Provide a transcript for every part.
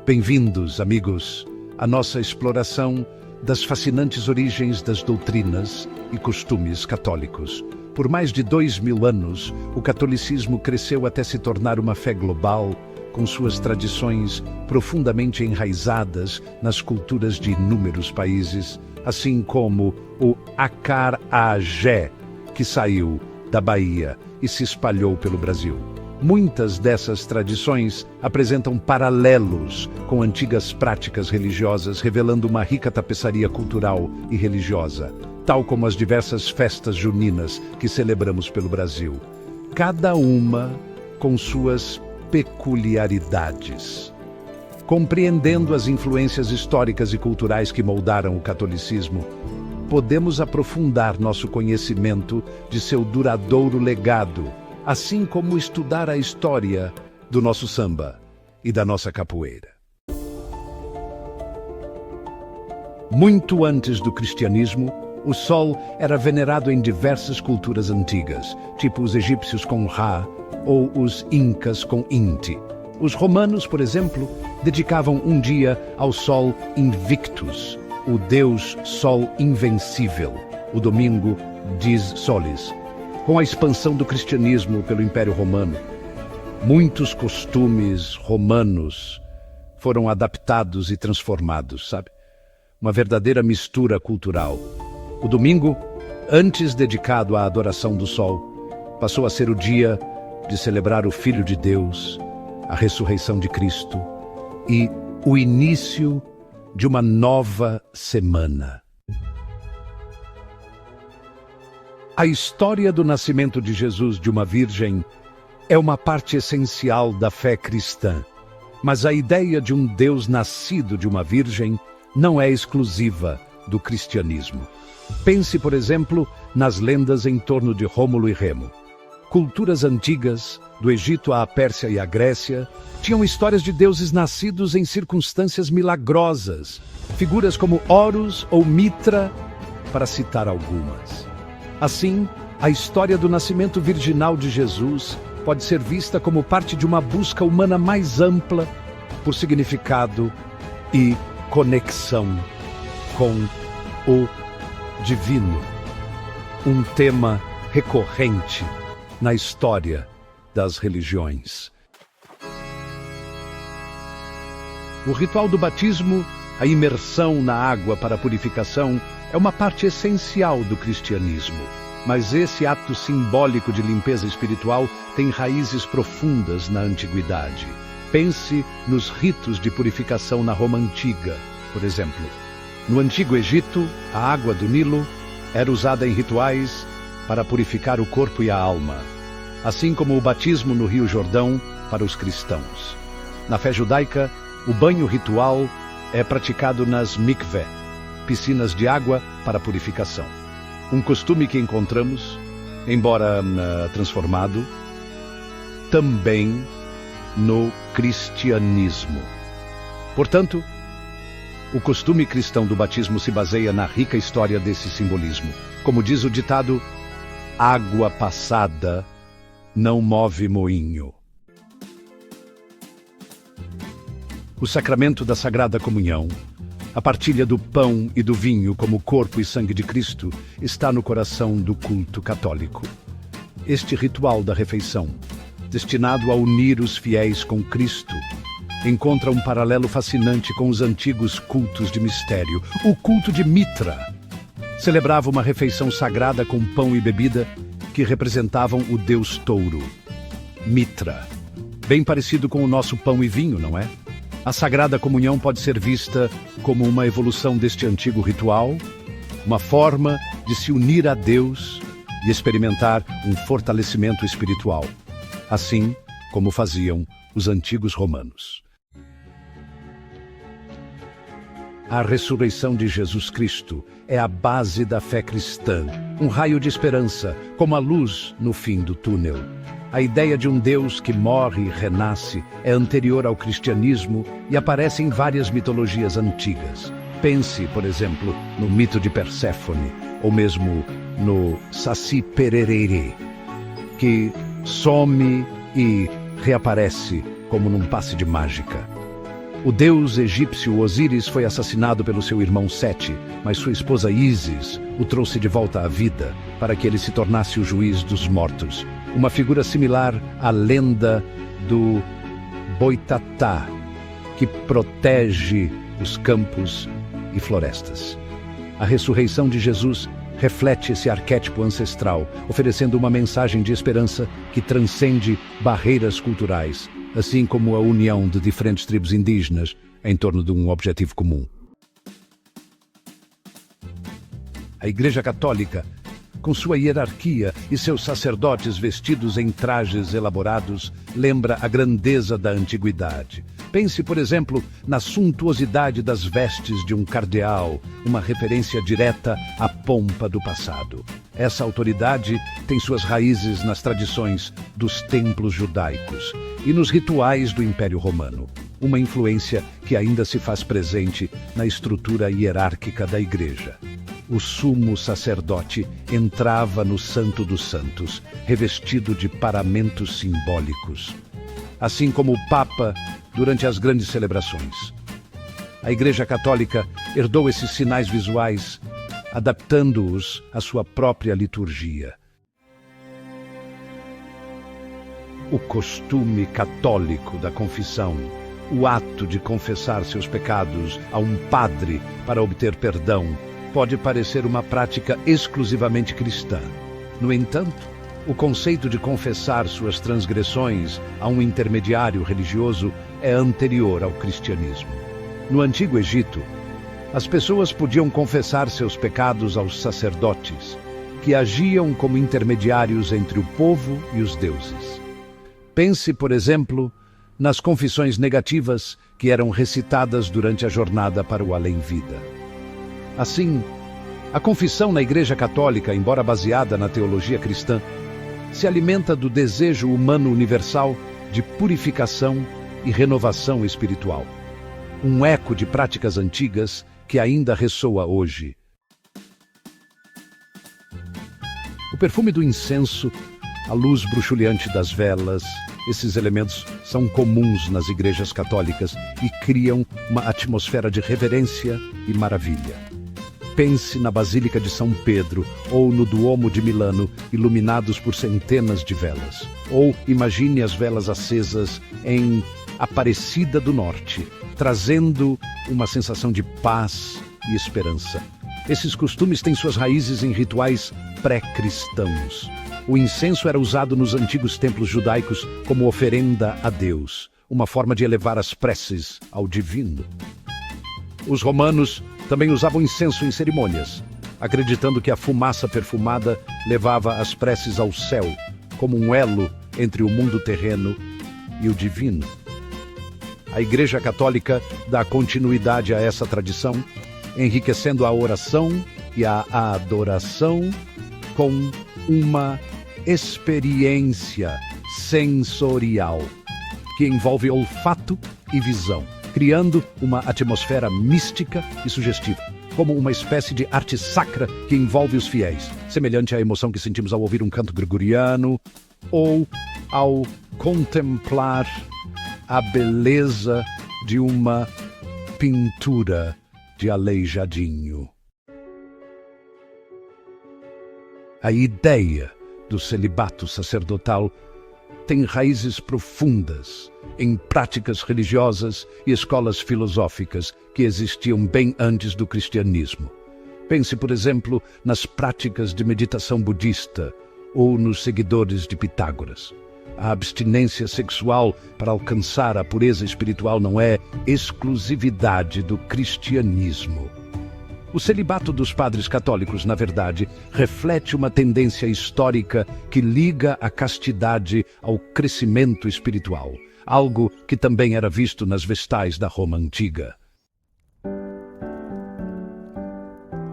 Bem-vindos, amigos, à nossa exploração das fascinantes origens das doutrinas e costumes católicos. Por mais de 2000 anos, o catolicismo cresceu até se tornar uma fé global, com suas tradições profundamente enraizadas nas culturas de inúmeros países, assim como o acarajé, que saiu da Bahia e se espalhou pelo Brasil. Muitas dessas tradições apresentam paralelos com antigas práticas religiosas, revelando uma rica tapeçaria cultural e religiosa, tal como as diversas festas juninas que celebramos pelo Brasil, cada uma com suas peculiaridades. Compreendendo as influências históricas e culturais que moldaram o catolicismo, podemos aprofundar nosso conhecimento de seu duradouro legado, assim como estudar a história do nosso samba e da nossa capoeira. Muito antes do cristianismo, o sol era venerado em diversas culturas antigas, tipo os egípcios com Ra ou os incas com Inti. Os romanos, por exemplo, dedicavam um dia ao sol Invictus, o deus sol invencível, o domingo Dies Solis. Com a expansão do cristianismo pelo Império Romano, muitos costumes romanos foram adaptados e transformados, sabe? Uma verdadeira mistura cultural. O domingo, antes dedicado à adoração do sol, passou a ser o dia de celebrar o Filho de Deus, a ressurreição de Cristo e o início de uma nova semana. A história do nascimento de Jesus de uma virgem é uma parte essencial da fé cristã, mas a ideia de um Deus nascido de uma virgem não é exclusiva do cristianismo. Pense, por exemplo, nas lendas em torno de Rômulo e Remo. Culturas antigas, do Egito à Pérsia e à Grécia, tinham histórias de deuses nascidos em circunstâncias milagrosas, figuras como Horus ou Mitra, para citar algumas. Assim, a história do nascimento virginal de Jesus pode ser vista como parte de uma busca humana mais ampla por significado e conexão com o divino, um tema recorrente na história das religiões. O ritual do batismo, a imersão na água para a purificação, é uma parte essencial do cristianismo. Mas esse ato simbólico de limpeza espiritual tem raízes profundas na antiguidade. Pense nos ritos de purificação na Roma Antiga, por exemplo. No Antigo Egito, a água do Nilo era usada em rituais para purificar o corpo e a alma, assim como o batismo no Rio Jordão para os cristãos. Na fé judaica, o banho ritual é praticado nas mikveh, piscinas de água para purificação. Um costume que encontramos, embora transformado, também no cristianismo. Portanto, o costume cristão do batismo se baseia na rica história desse simbolismo. Como diz o ditado, água passada não move moinho. O sacramento da Sagrada Comunhão, a partilha do pão e do vinho como corpo e sangue de Cristo, está no coração do culto católico. Este ritual da refeição, destinado a unir os fiéis com Cristo, encontra um paralelo fascinante com os antigos cultos de mistério. O culto de Mitra celebrava uma refeição sagrada com pão e bebida que representavam o deus touro, Mitra. Bem parecido com o nosso pão e vinho, não é? A Sagrada Comunhão pode ser vista como uma evolução deste antigo ritual, uma forma de se unir a Deus e experimentar um fortalecimento espiritual, assim como faziam os antigos romanos. A ressurreição de Jesus Cristo é a base da fé cristã, um raio de esperança, como a luz no fim do túnel. A ideia de um Deus que morre e renasce é anterior ao cristianismo e aparece em várias mitologias antigas. Pense, por exemplo, no mito de Perséfone, ou mesmo no Saci Pererê, que some e reaparece como num passe de mágica. O deus egípcio Osíris foi assassinado pelo seu irmão Sete, mas sua esposa Ísis o trouxe de volta à vida para que ele se tornasse o juiz dos mortos. Uma figura similar à lenda do Boitatá, que protege os campos e florestas. A ressurreição de Jesus reflete esse arquétipo ancestral, oferecendo uma mensagem de esperança que transcende barreiras culturais, assim como a união de diferentes tribos indígenas em torno de um objetivo comum. A Igreja Católica, com sua hierarquia e seus sacerdotes vestidos em trajes elaborados, lembra a grandeza da antiguidade. Pense, por exemplo, na suntuosidade das vestes de um cardeal, uma referência direta à pompa do passado. Essa autoridade tem suas raízes nas tradições dos templos judaicos e nos rituais do Império Romano, uma influência que ainda se faz presente na estrutura hierárquica da Igreja. O sumo sacerdote entrava no Santo dos Santos, revestido de paramentos simbólicos, assim como o Papa durante as grandes celebrações. A Igreja Católica herdou esses sinais visuais, adaptando-os à sua própria liturgia. O costume católico da confissão, o ato de confessar seus pecados a um padre para obter perdão, pode parecer uma prática exclusivamente cristã. No entanto, o conceito de confessar suas transgressões a um intermediário religioso é anterior ao cristianismo. No Antigo Egito, as pessoas podiam confessar seus pecados aos sacerdotes, que agiam como intermediários entre o povo e os deuses. Pense, por exemplo, nas confissões negativas que eram recitadas durante a jornada para o além-vida. Assim, a confissão na Igreja Católica, embora baseada na teologia cristã, se alimenta do desejo humano universal de purificação e renovação espiritual. Um eco de práticas antigas que ainda ressoa hoje. O perfume do incenso, a luz bruxuleante das velas, esses elementos são comuns nas igrejas católicas e criam uma atmosfera de reverência e maravilha. Pense na Basílica de São Pedro ou no Duomo de Milano, iluminados por centenas de velas. Ou imagine as velas acesas em Aparecida do Norte, trazendo uma sensação de paz e esperança. Esses costumes têm suas raízes em rituais pré-cristãos. O incenso era usado nos antigos templos judaicos como oferenda a Deus, uma forma de elevar as preces ao divino. Os romanos também usavam incenso em cerimônias, acreditando que a fumaça perfumada levava as preces ao céu, como um elo entre o mundo terreno e o divino. A Igreja Católica dá continuidade a essa tradição, enriquecendo a oração e a adoração com uma experiência sensorial que envolve olfato e visão, criando uma atmosfera mística e sugestiva, como uma espécie de arte sacra que envolve os fiéis, semelhante à emoção que sentimos ao ouvir um canto gregoriano ou ao contemplar a beleza de uma pintura de Aleijadinho. A ideia do celibato sacerdotal tem raízes profundas em práticas religiosas e escolas filosóficas que existiam bem antes do cristianismo. Pense, por exemplo, nas práticas de meditação budista ou nos seguidores de Pitágoras. A abstinência sexual para alcançar a pureza espiritual não é exclusividade do cristianismo. O celibato dos padres católicos, na verdade, reflete uma tendência histórica que liga a castidade ao crescimento espiritual, algo que também era visto nas vestais da Roma antiga.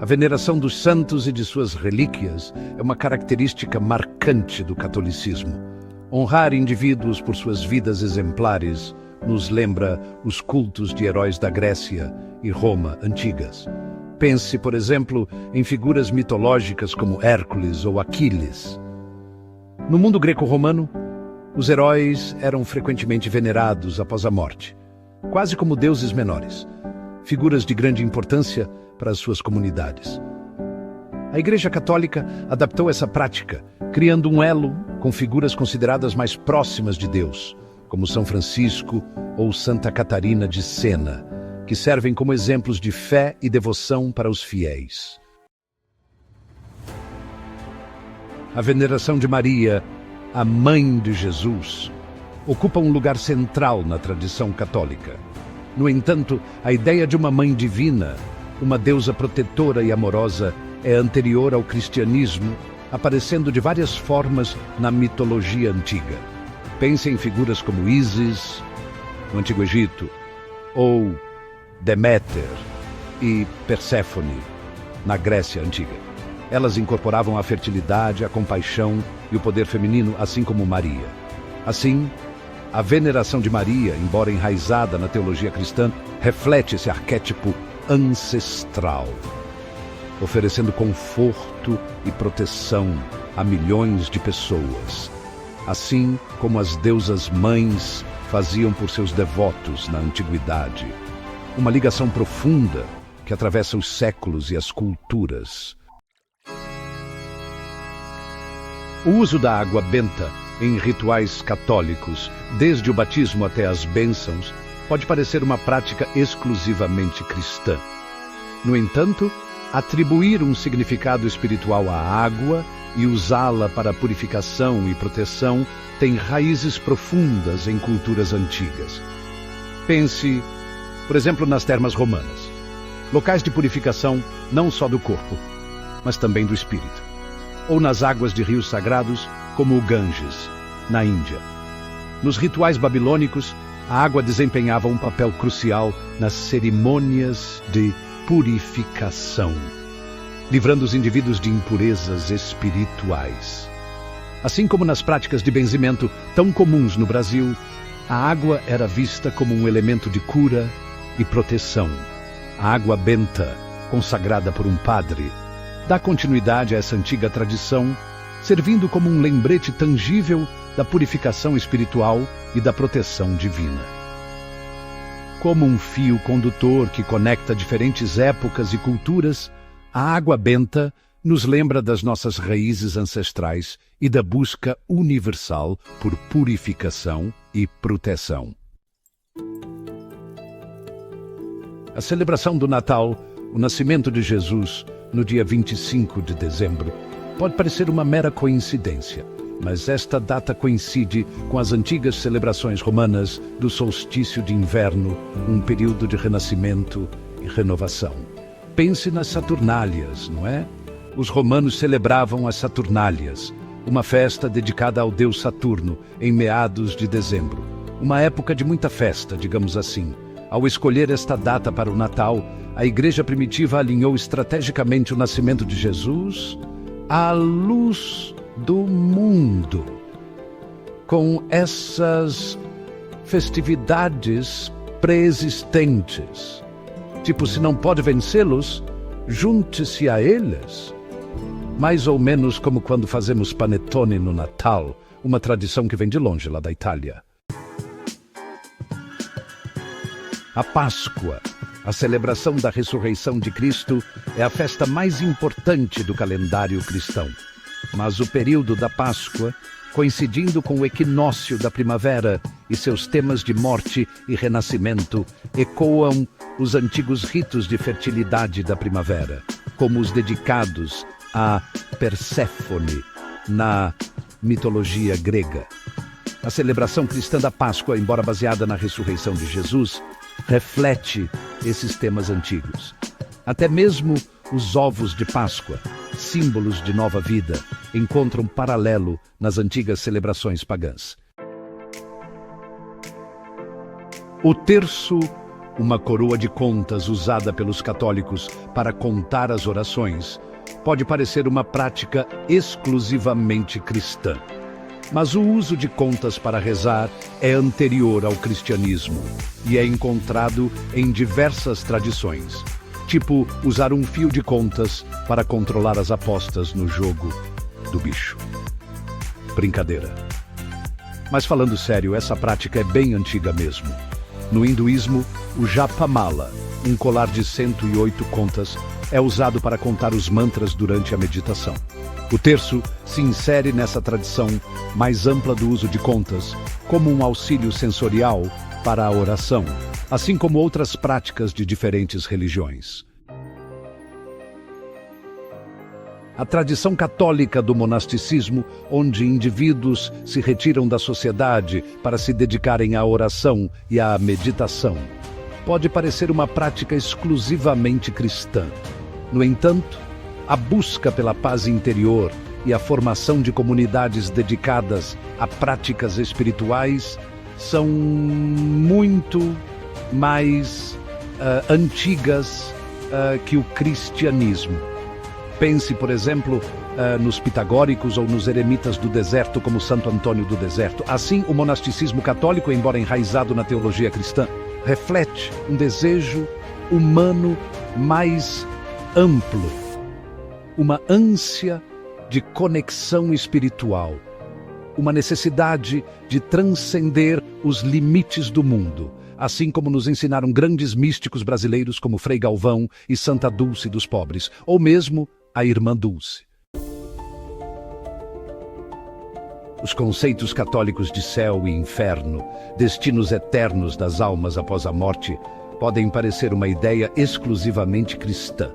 A veneração dos santos e de suas relíquias é uma característica marcante do catolicismo. Honrar indivíduos por suas vidas exemplares nos lembra os cultos de heróis da Grécia e Roma antigas. Pense, por exemplo, em figuras mitológicas como Hércules ou Aquiles. No mundo greco-romano, os heróis eram frequentemente venerados após a morte, quase como deuses menores, figuras de grande importância para as suas comunidades. A Igreja Católica adaptou essa prática, criando um elo com figuras consideradas mais próximas de Deus, como São Francisco ou Santa Catarina de Sena, que servem como exemplos de fé e devoção para os fiéis. A veneração de Maria, a Mãe de Jesus, ocupa um lugar central na tradição católica. No entanto, a ideia de uma mãe divina, uma deusa protetora e amorosa, é anterior ao cristianismo, aparecendo de várias formas na mitologia antiga. Pense em figuras como Ísis, no Antigo Egito, ou Deméter e Perséfone, na Grécia Antiga. Elas incorporavam a fertilidade, a compaixão e o poder feminino, assim como Maria. Assim, a veneração de Maria, embora enraizada na teologia cristã, reflete esse arquétipo ancestral, oferecendo conforto e proteção a milhões de pessoas, assim como as deusas mães faziam por seus devotos na antiguidade. Uma ligação profunda que atravessa os séculos e as culturas. O uso da água benta em rituais católicos, desde o batismo até as bênçãos, pode parecer uma prática exclusivamente cristã. No entanto, atribuir um significado espiritual à água e usá-la para purificação e proteção tem raízes profundas em culturas antigas. Pense, por exemplo, nas termas romanas, locais de purificação não só do corpo, mas também do espírito. Ou nas águas de rios sagrados, como o Ganges, na Índia. Nos rituais babilônicos, a água desempenhava um papel crucial nas cerimônias de purificação, livrando os indivíduos de impurezas espirituais. Assim como nas práticas de benzimento tão comuns no Brasil, a água era vista como um elemento de cura e proteção. A água benta, consagrada por um padre, dá continuidade a essa antiga tradição, servindo como um lembrete tangível da purificação espiritual e da proteção divina. Como um fio condutor que conecta diferentes épocas e culturas, a água benta nos lembra das nossas raízes ancestrais e da busca universal por purificação e proteção. A celebração do Natal, o nascimento de Jesus, no dia 25 de dezembro, pode parecer uma mera coincidência, mas esta data coincide com as antigas celebrações romanas do solstício de inverno, um período de renascimento e renovação. Pense nas Saturnálias, não é? Os romanos celebravam as Saturnálias, uma festa dedicada ao deus Saturno, em meados de dezembro. Uma época de muita festa, digamos assim. Ao escolher esta data para o Natal, a Igreja primitiva alinhou estrategicamente o nascimento de Jesus à luz do mundo, com essas festividades pré-existentes. Tipo, se não pode vencê-los, junte-se a eles. Mais ou menos como quando fazemos panetone no Natal, uma tradição que vem de longe, lá da Itália. A Páscoa, a celebração da ressurreição de Cristo, é a festa mais importante do calendário cristão. Mas o período da Páscoa, coincidindo com o equinócio da primavera e seus temas de morte e renascimento, ecoam os antigos ritos de fertilidade da primavera, como os dedicados a Perséfone na mitologia grega. A celebração cristã da Páscoa, embora baseada na ressurreição de Jesus, reflete esses temas antigos. Até mesmo os ovos de Páscoa, símbolos de nova vida, encontram paralelo nas antigas celebrações pagãs. O terço, uma coroa de contas usada pelos católicos para contar as orações, pode parecer uma prática exclusivamente cristã. Mas o uso de contas para rezar é anterior ao cristianismo e é encontrado em diversas tradições, tipo usar um fio de contas para controlar as apostas no jogo do bicho. Brincadeira. Mas falando sério, essa prática é bem antiga mesmo. No hinduísmo, o japamala, um colar de 108 contas, é usado para contar os mantras durante a meditação. O terço se insere nessa tradição mais ampla do uso de contas, como um auxílio sensorial para a oração, assim como outras práticas de diferentes religiões. A tradição católica do monasticismo, onde indivíduos se retiram da sociedade para se dedicarem à oração e à meditação, pode parecer uma prática exclusivamente cristã. No entanto, a busca pela paz interior e a formação de comunidades dedicadas a práticas espirituais são muito mais antigas que o cristianismo. Pense, por exemplo, nos pitagóricos ou nos eremitas do deserto, como Santo Antônio do Deserto. Assim, o monasticismo católico, embora enraizado na teologia cristã, reflete um desejo humano mais amplo, uma ânsia de conexão espiritual, uma necessidade de transcender os limites do mundo, assim como nos ensinaram grandes místicos brasileiros como Frei Galvão e Santa Dulce dos Pobres, ou mesmo a Irmã Dulce. Os conceitos católicos de céu e inferno, destinos eternos das almas após a morte, podem parecer uma ideia exclusivamente cristã.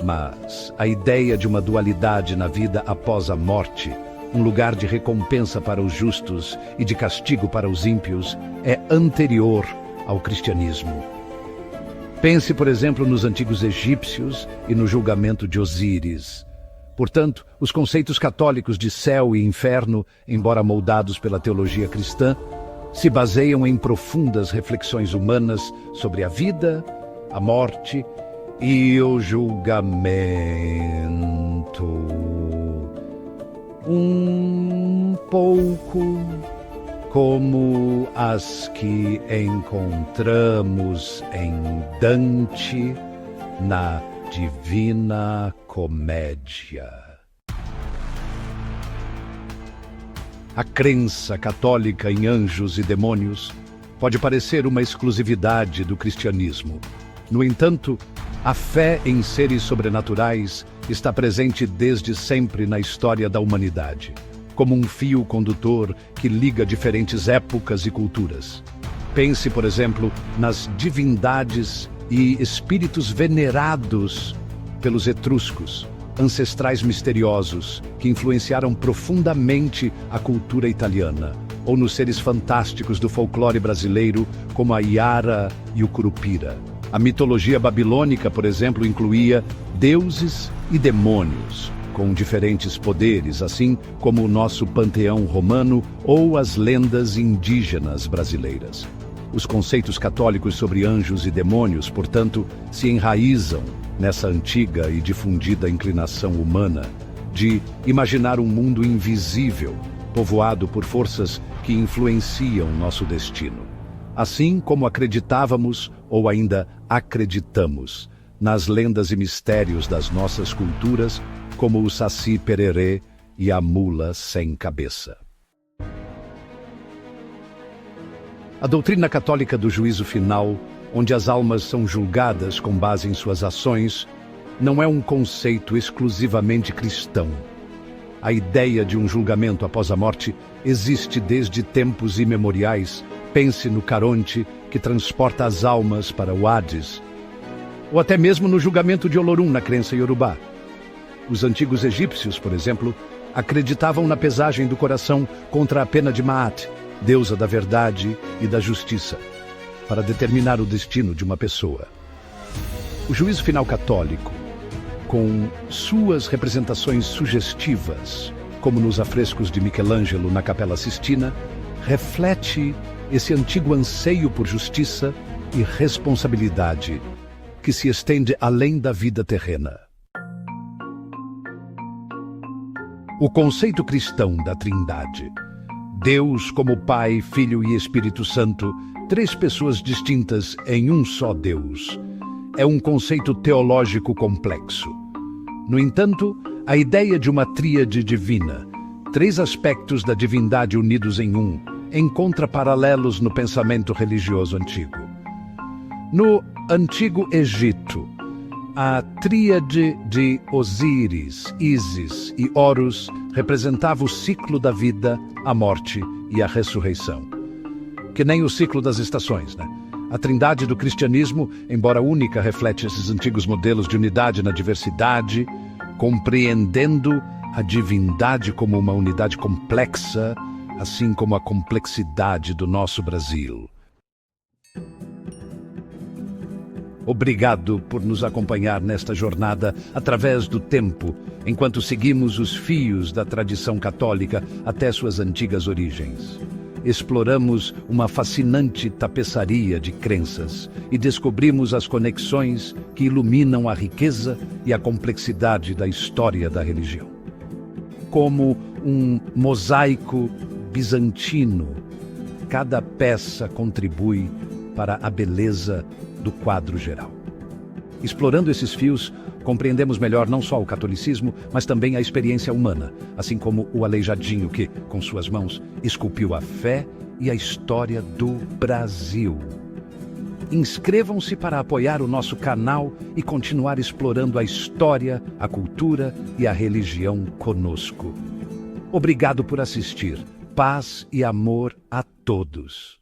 Mas a ideia de uma dualidade na vida após a morte, um lugar de recompensa para os justos e de castigo para os ímpios, é anterior ao cristianismo. Pense, por exemplo, nos antigos egípcios e no julgamento de Osíris. Portanto, os conceitos católicos de céu e inferno, embora moldados pela teologia cristã, se baseiam em profundas reflexões humanas sobre a vida, a morte e o julgamento. Um pouco como as que encontramos em Dante na Divina Comédia. A crença católica em anjos e demônios pode parecer uma exclusividade do cristianismo. No entanto, a fé em seres sobrenaturais está presente desde sempre na história da humanidade, como um fio condutor que liga diferentes épocas e culturas. Pense, por exemplo, nas divindades e espíritos venerados pelos etruscos, ancestrais misteriosos que influenciaram profundamente a cultura italiana, ou nos seres fantásticos do folclore brasileiro, como a Iara e o Curupira. A mitologia babilônica, por exemplo, incluía deuses e demônios, com diferentes poderes, assim como o nosso panteão romano ou as lendas indígenas brasileiras. Os conceitos católicos sobre anjos e demônios, portanto, se enraizam nessa antiga e difundida inclinação humana de imaginar um mundo invisível, povoado por forças que influenciam nosso destino. Assim como acreditávamos, ou ainda acreditamos, nas lendas e mistérios das nossas culturas, como o Saci Pererê e a mula sem cabeça. A doutrina católica do juízo final, onde as almas são julgadas com base em suas ações, não é um conceito exclusivamente cristão. A ideia de um julgamento após a morte existe desde tempos imemoriais. Pense no Caronte, que transporta as almas para o Hades, ou até mesmo no julgamento de Olorum na crença iorubá. Os antigos egípcios, por exemplo, acreditavam na pesagem do coração contra a pena de Maat, deusa da verdade e da justiça, para determinar o destino de uma pessoa. O juízo final católico, com suas representações sugestivas, como nos afrescos de Michelangelo na Capela Sistina, reflete esse antigo anseio por justiça e responsabilidade que se estende além da vida terrena. O conceito cristão da Trindade, Deus como Pai, Filho e Espírito Santo, três pessoas distintas em um só Deus, é um conceito teológico complexo. No entanto, a ideia de uma tríade divina, três aspectos da divindade unidos em um, encontra paralelos no pensamento religioso antigo. No Antigo Egito, a tríade de Osíris, Ísis e Horus representava o ciclo da vida, a morte e a ressurreição. Que nem o ciclo das estações, né? A trindade do cristianismo, embora única, reflete esses antigos modelos de unidade na diversidade, compreendendo a divindade como uma unidade complexa, assim como a complexidade do nosso Brasil. Obrigado por nos acompanhar nesta jornada através do tempo, enquanto seguimos os fios da tradição católica até suas antigas origens. Exploramos uma fascinante tapeçaria de crenças e descobrimos as conexões que iluminam a riqueza e a complexidade da história da religião. Como um mosaico bizantino, cada peça contribui para a beleza do quadro geral. Explorando esses fios, compreendemos melhor não só o catolicismo, mas também a experiência humana, assim como o aleijadinho que, com suas mãos, esculpiu a fé e a história do Brasil. Inscrevam-se para apoiar o nosso canal e continuar explorando a história, a cultura e a religião conosco. Obrigado por assistir. Paz e amor a todos.